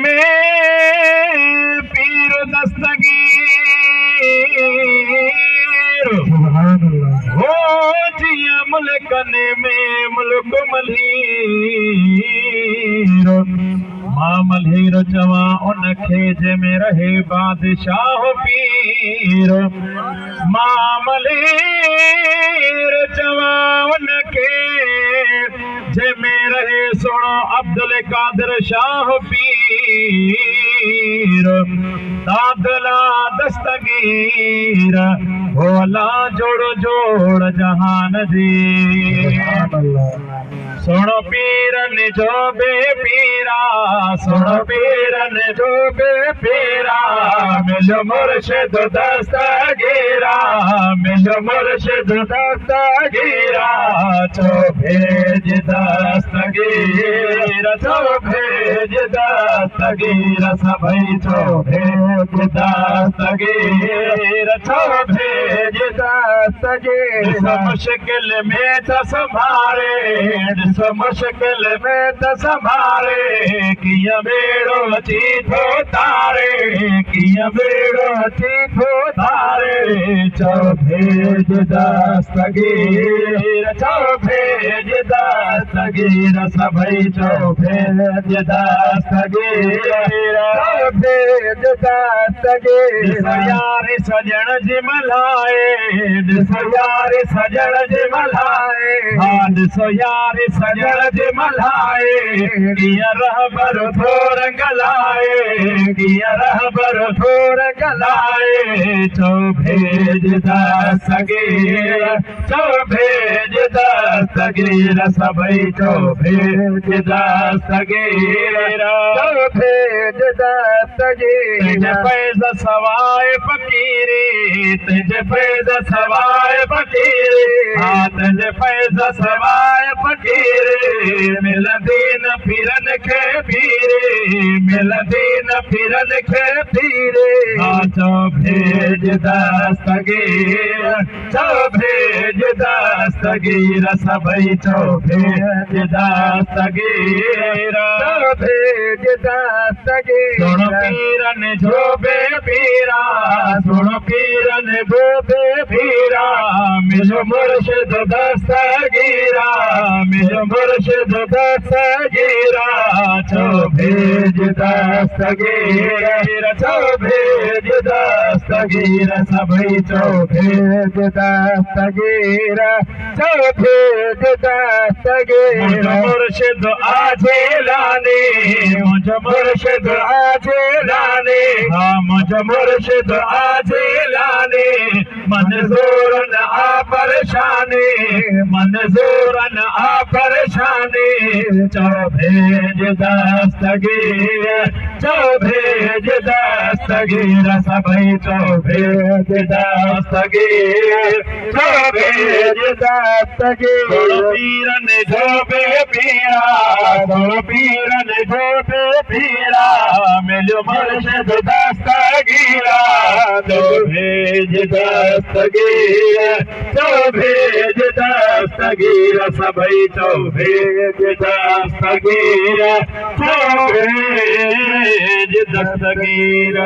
में पीर दस्तगीर हो जिया मुल्कन में मुल्क मल्हीर मां मल्हीर चवा उनखे जंहिंमें रहे बादशाह पीर मां मल्हीर चवा उनखे जंहिंमें रहे सोणो अब्दुल कादिर शाह पीर दादला दस्तगीर हो अल्लाह जोड़ जोड़ जहान जी सोणो पीरन जो बे पीरा सोणो पीरन जो बे पीरा मिलो मुर्शिद दस्तगीरा मिलो मुर्शिद दस्तगीरा चो भेज दस्तगीर चो भेज दस्तगीर सभई चो भेज दस्तगीर चो भेज दस्तगीर मुश्किल में त संभारे मुश्किल में त संभारे किया बेड़ो अची थो तारे किया बेड़ो अची थो तारे चो भेज दस्तगीर चो भेज दस्तगीर सभई चो भेज दस्तगीर चो भेज दस्तगीर यार सजण जी मल्हाए ॾिसो यार सजण जी मल्हाए हाँ ॾिसो यार सजण जी मल्हाए कीअं रहबर थोर गलाए कीअं रहबर थोर गलाए चो भेज दस्तगीर चो भेज दस्तगीर सभई चो भेज दस्तगीर चो भेज दस्तगीर तुझे फैज़ सवाए फकीरी तुझे फैज़ सवाए फकीरी हाँ तुझे फैज़ सवाए फकीरी मिलंदी न फिरन खे पीरे मिलंदी न फिरन खे पीरे हाँ चो भेज दस्तगीर चो भेज दस्तगीर सभई चो भेज दस्तगीर चो भेज दस्तगीर सुनो पीरन जो बे पीरा सुनो पीरन जो बे पीरा मिलो मुर्शिद दस्तगीरा मिलो मुर्शिद दस्तगीरा चो भेज दस्तगीर चो भेज दस्तगीर सभई चो भेज दस्तगीर चो भेज दस्तगीर मुर्शिद आजे लाने मुझ मुर्शिद आजे लाने हाँ मुझ मुर्शिद आजे लाने मंजूर न आ परेशानी मंजूर न आ परेशानी चो भेज दस्तगीर चो भेज दस्तगीर सभई चो भेज दस्तगीर चो भेज दस्तगीर पीरन जो बे पीरा पीरन जो बे पीरा मिलो मुर्शिद दस्तगीरा चो भेज दस्तगीर चो भेज दस्तगीर सभई चो भेज दस्तगीर चो भेज दस्तगीर।